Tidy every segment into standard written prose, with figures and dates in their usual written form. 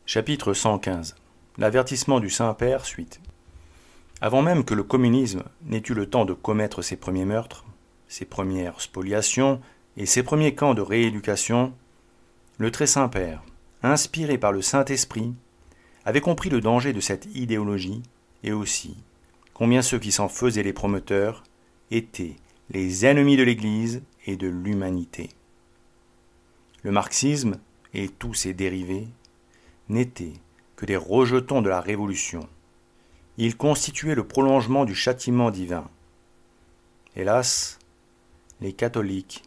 Chapitre 115. L'avertissement du Saint-Père, suite. Avant même que le communisme n'ait eu le temps de commettre ses premiers meurtres, ses premières spoliations et ses premiers camps de rééducation, le Très Saint-Père, inspiré par le Saint-Esprit, avait compris le danger de cette idéologie et aussi combien ceux qui s'en faisaient les promoteurs étaient les ennemis de l'Église et de l'humanité. Le marxisme et tous ses dérivés n'étaient que des rejetons de la Révolution. Ils constituaient le prolongement du châtiment divin. Hélas, les catholiques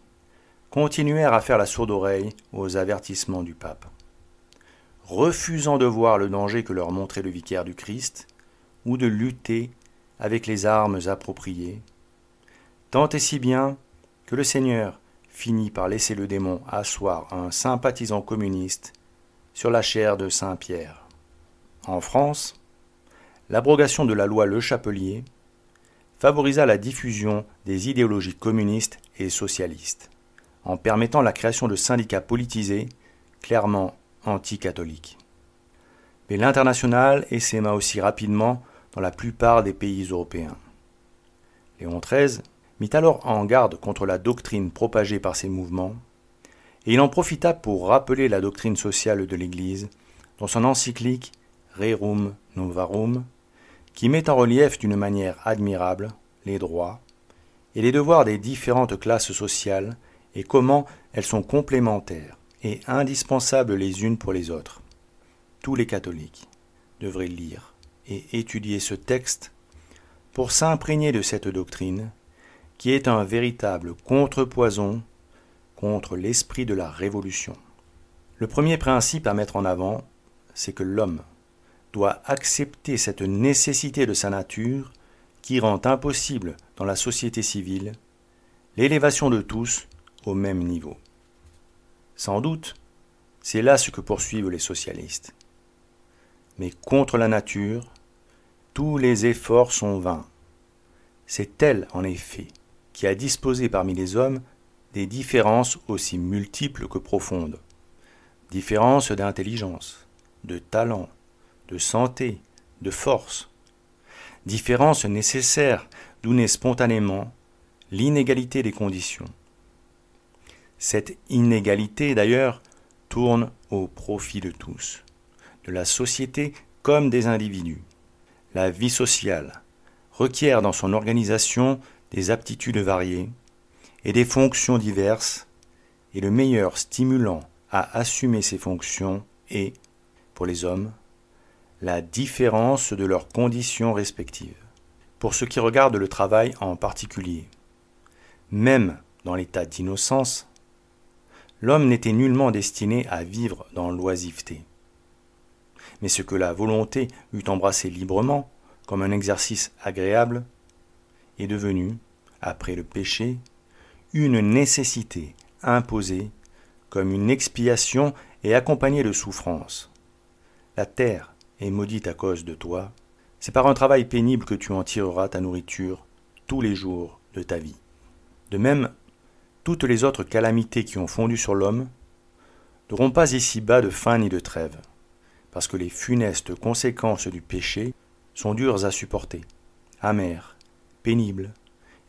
continuèrent à faire la sourde oreille aux avertissements du pape, refusant de voir le danger que leur montrait le vicaire du Christ ou de lutter avec les armes appropriées, tant et si bien que le Seigneur finit par laisser le démon asseoir un sympathisant communiste sur la chaire de Saint-Pierre. En France, l'abrogation de la loi Le Chapelier favorisa la diffusion des idéologies communistes et socialistes, en permettant la création de syndicats politisés clairement anticatholiques. Mais l'international essaima aussi rapidement dans la plupart des pays européens. Léon XIII mit alors en garde contre la doctrine propagée par ces mouvements, et il en profita pour rappeler la doctrine sociale de l'Église dans son encyclique Rerum Novarum, qui met en relief d'une manière admirable les droits et les devoirs des différentes classes sociales et comment elles sont complémentaires et indispensables les unes pour les autres. Tous les catholiques devraient lire et étudier ce texte pour s'imprégner de cette doctrine qui est un véritable contrepoison contre l'esprit de la Révolution. Le premier principe à mettre en avant, c'est que l'homme doit accepter cette nécessité de sa nature qui rend impossible dans la société civile l'élévation de tous au même niveau. Sans doute, c'est là ce que poursuivent les socialistes. Mais contre la nature, tous les efforts sont vains. C'est elle, en effet, qui a disposé parmi les hommes des différences aussi multiples que profondes. Différences d'intelligence, de talent, de santé, de force. Différences nécessaires d'où naît spontanément l'inégalité des conditions. Cette inégalité, d'ailleurs, tourne au profit de tous, de la société comme des individus. La vie sociale requiert dans son organisation des aptitudes variées et des fonctions diverses, et le meilleur stimulant à assumer ces fonctions est, pour les hommes, la différence de leurs conditions respectives. Pour ce qui regarde le travail en particulier, même dans l'état d'innocence, l'homme n'était nullement destiné à vivre dans l'oisiveté. Mais ce que la volonté eût embrassé librement, comme un exercice agréable, est devenu, après le péché, une nécessité imposée comme une expiation et accompagnée de souffrance. La terre est maudite à cause de toi, c'est par un travail pénible que tu en tireras ta nourriture tous les jours de ta vie. De même, toutes les autres calamités qui ont fondu sur l'homme n'auront pas ici-bas de fin ni de trêve, parce que les funestes conséquences du péché sont dures à supporter, amères, pénibles,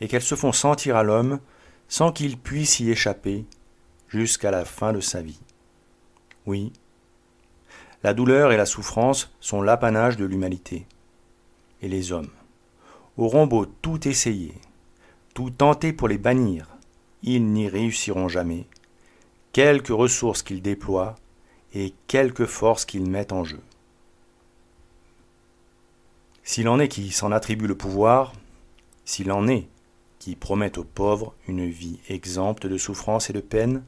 et qu'elles se font sentir à l'homme sans qu'il puisse y échapper jusqu'à la fin de sa vie. Oui, la douleur et la souffrance sont l'apanage de l'humanité, et les hommes auront beau tout essayer, tout tenter pour les bannir, ils n'y réussiront jamais, quelque ressources qu'ils déploient et quelque force qu'ils mettent en jeu. S'il en est qui s'en attribuent le pouvoir, s'il en est qui promettent aux pauvres une vie exempte de souffrance et de peine,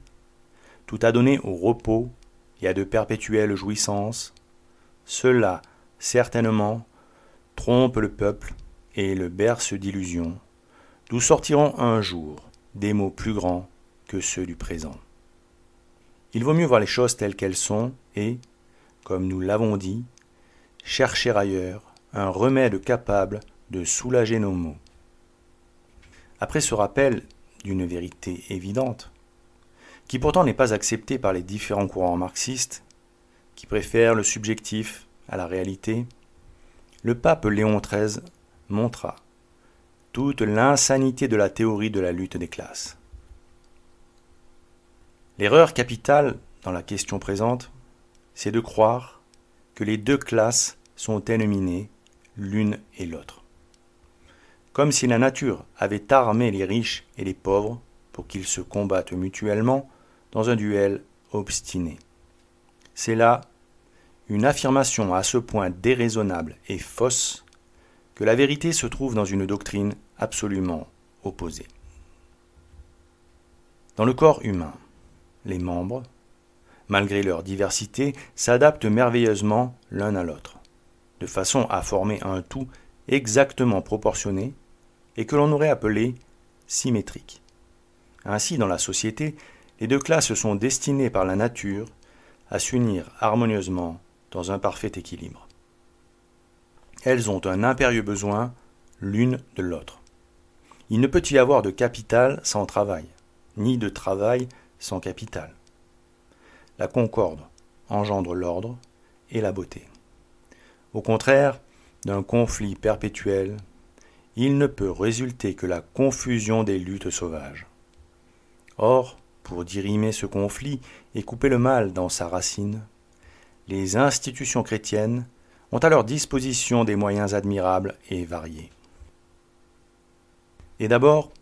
tout à donner au repos et à de perpétuelles jouissances, cela, certainement, trompe le peuple et le berce d'illusions, d'où sortiront un jour des maux plus grands que ceux du présent. Il vaut mieux voir les choses telles qu'elles sont et, comme nous l'avons dit, chercher ailleurs un remède capable de soulager nos maux. Après ce rappel d'une vérité évidente, qui pourtant n'est pas acceptée par les différents courants marxistes, qui préfèrent le subjectif à la réalité, le pape Léon XIII montra toute l'insanité de la théorie de la lutte des classes. L'erreur capitale dans la question présente, c'est de croire que les deux classes sont éliminées l'une et l'autre. Comme si la nature avait armé les riches et les pauvres pour qu'ils se combattent mutuellement dans un duel obstiné. C'est là une affirmation à ce point déraisonnable et fausse que la vérité se trouve dans une doctrine absolument opposée. Dans le corps humain, les membres, malgré leur diversité, s'adaptent merveilleusement l'un à l'autre, de façon à former un tout exactement proportionné et que l'on aurait appelé symétrique. Ainsi, dans la société, les deux classes sont destinées par la nature à s'unir harmonieusement dans un parfait équilibre. Elles ont un impérieux besoin l'une de l'autre. Il ne peut y avoir de capital sans travail, ni de travail sans capital. La concorde engendre l'ordre et la beauté. Au contraire, d'un conflit perpétuel, il ne peut résulter que la confusion des luttes sauvages. Or, pour dirimer ce conflit et couper le mal dans sa racine, les institutions chrétiennes ont à leur disposition des moyens admirables et variés. Et d'abord,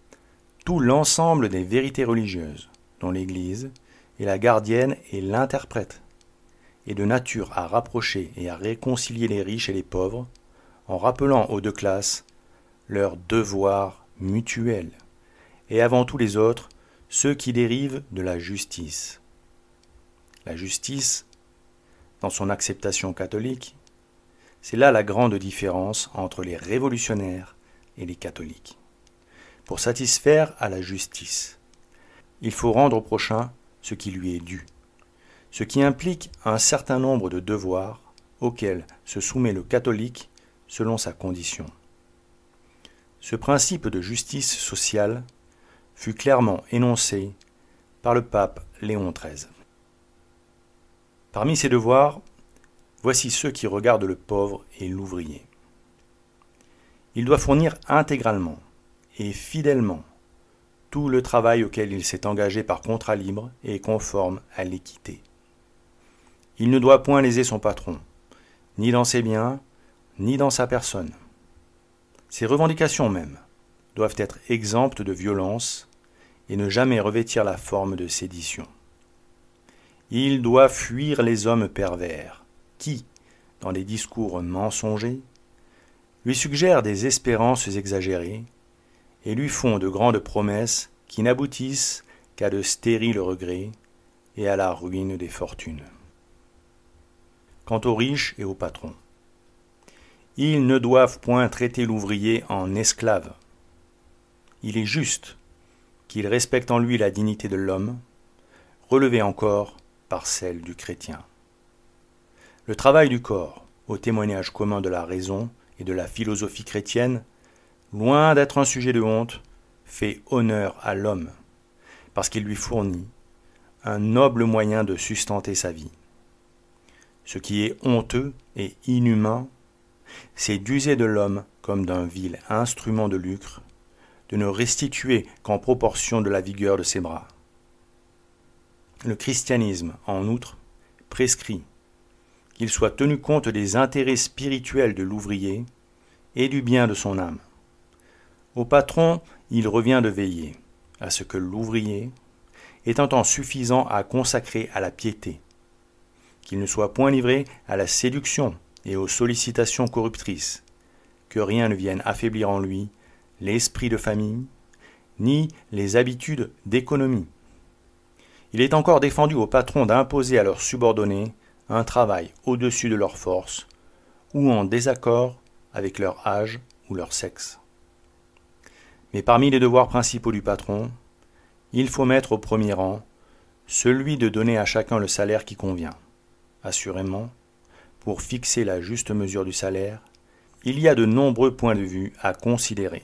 tout l'ensemble des vérités religieuses, dont l'Église est la gardienne et l'interprète, est de nature à rapprocher et à réconcilier les riches et les pauvres, en rappelant aux deux classes leurs devoirs mutuels, et avant tous les autres, ceux qui dérivent de la justice. La justice, dans son acceptation catholique, c'est là la grande différence entre les révolutionnaires et les catholiques. Pour satisfaire à la justice, il faut rendre au prochain ce qui lui est dû, ce qui implique un certain nombre de devoirs auxquels se soumet le catholique selon sa condition. Ce principe de justice sociale fut clairement énoncé par le pape Léon XIII. Parmi ces devoirs, voici ceux qui regardent le pauvre et l'ouvrier. Il doit fournir intégralement et fidèlement tout le travail auquel il s'est engagé par contrat libre et conforme à l'équité. Il ne doit point léser son patron, ni dans ses biens, ni dans sa personne. Ses revendications même doivent être exemptes de violence et ne jamais revêtir la forme de sédition. Il doit fuir les hommes pervers qui, dans des discours mensongers, lui suggèrent des espérances exagérées et lui font de grandes promesses qui n'aboutissent qu'à de stériles regrets et à la ruine des fortunes. Quant aux riches et aux patrons, ils ne doivent point traiter l'ouvrier en esclave. Il est juste qu'il respecte en lui la dignité de l'homme, relevée encore par celle du chrétien. Le travail du corps, au témoignage commun de la raison et de la philosophie chrétienne, loin d'être un sujet de honte, fait honneur à l'homme, parce qu'il lui fournit un noble moyen de sustenter sa vie. Ce qui est honteux et inhumain, c'est d'user de l'homme comme d'un vil instrument de lucre, de ne restituer qu'en proportion de la vigueur de ses bras. Le christianisme, en outre, prescrit qu'il soit tenu compte des intérêts spirituels de l'ouvrier et du bien de son âme. Au patron, il revient de veiller à ce que l'ouvrier ait un temps suffisant à consacrer à la piété, qu'il ne soit point livré à la séduction et aux sollicitations corruptrices, que rien ne vienne affaiblir en lui l'esprit de famille, ni les habitudes d'économie. Il est encore défendu aux patrons d'imposer à leurs subordonnés un travail au-dessus de leurs forces ou en désaccord avec leur âge ou leur sexe. Mais parmi les devoirs principaux du patron, il faut mettre au premier rang celui de donner à chacun le salaire qui convient. Assurément, pour fixer la juste mesure du salaire, il y a de nombreux points de vue à considérer.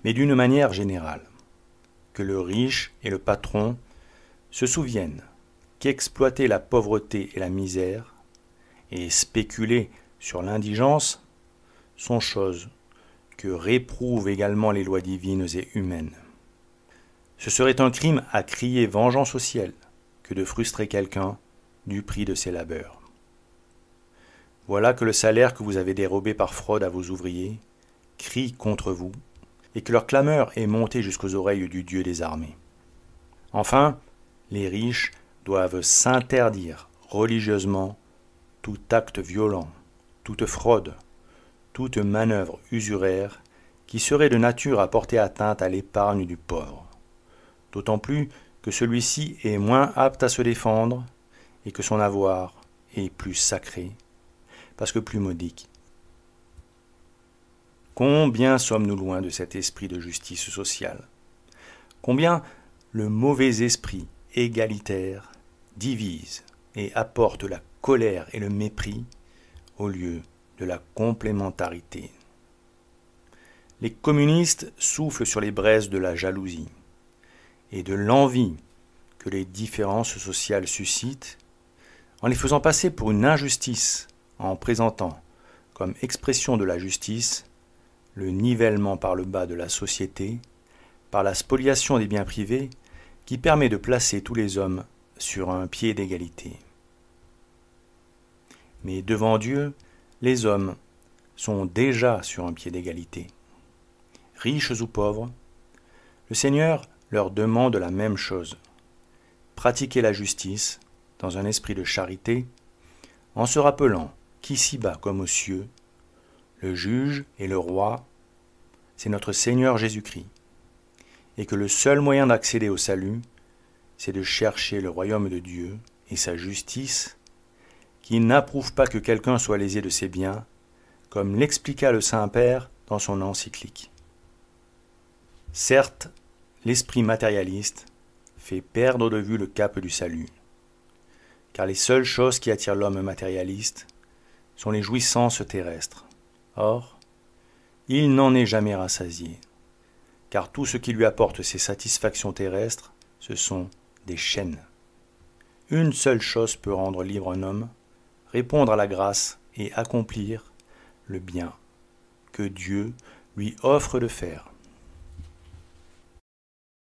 Mais d'une manière générale, que le riche et le patron se souviennent qu'exploiter la pauvreté et la misère, et spéculer sur l'indigence, sont choses que réprouvent également les lois divines et humaines. Ce serait un crime à crier vengeance au ciel que de frustrer quelqu'un du prix de ses labeurs. Voilà que le salaire que vous avez dérobé par fraude à vos ouvriers crie contre vous, et que leur clameur est montée jusqu'aux oreilles du Dieu des armées. Enfin, les riches doivent s'interdire religieusement tout acte violent, toute fraude, toute manœuvre usuraire qui serait de nature à porter atteinte à l'épargne du pauvre, d'autant plus que celui-ci est moins apte à se défendre et que son avoir est plus sacré, parce que plus modique. Combien sommes-nous loin de cet esprit de justice sociale? Combien le mauvais esprit égalitaire divise et apporte la colère et le mépris au lieu de la complémentarité. Les communistes soufflent sur les braises de la jalousie et de l'envie que les différences sociales suscitent en les faisant passer pour une injustice, en présentant comme expression de la justice le nivellement par le bas de la société, par la spoliation des biens privés qui permet de placer tous les hommes sur un pied d'égalité. Mais devant Dieu, les hommes sont déjà sur un pied d'égalité. Riches ou pauvres, le Seigneur leur demande la même chose: pratiquer la justice dans un esprit de charité, en se rappelant qu'ici-bas comme aux cieux, le juge et le roi, c'est notre Seigneur Jésus-Christ, et que le seul moyen d'accéder au salut, c'est de chercher le royaume de Dieu et sa justice, qui n'approuve pas que quelqu'un soit lésé de ses biens, comme l'expliqua le Saint-Père dans son encyclique. Certes, l'esprit matérialiste fait perdre de vue le cap du salut, car les seules choses qui attirent l'homme matérialiste sont les jouissances terrestres. Or, il n'en est jamais rassasié, car tout ce qui lui apporte ces satisfactions terrestres, ce sont des chaînes. Une seule chose peut rendre libre un homme, répondre à la grâce et accomplir le bien que Dieu lui offre de faire.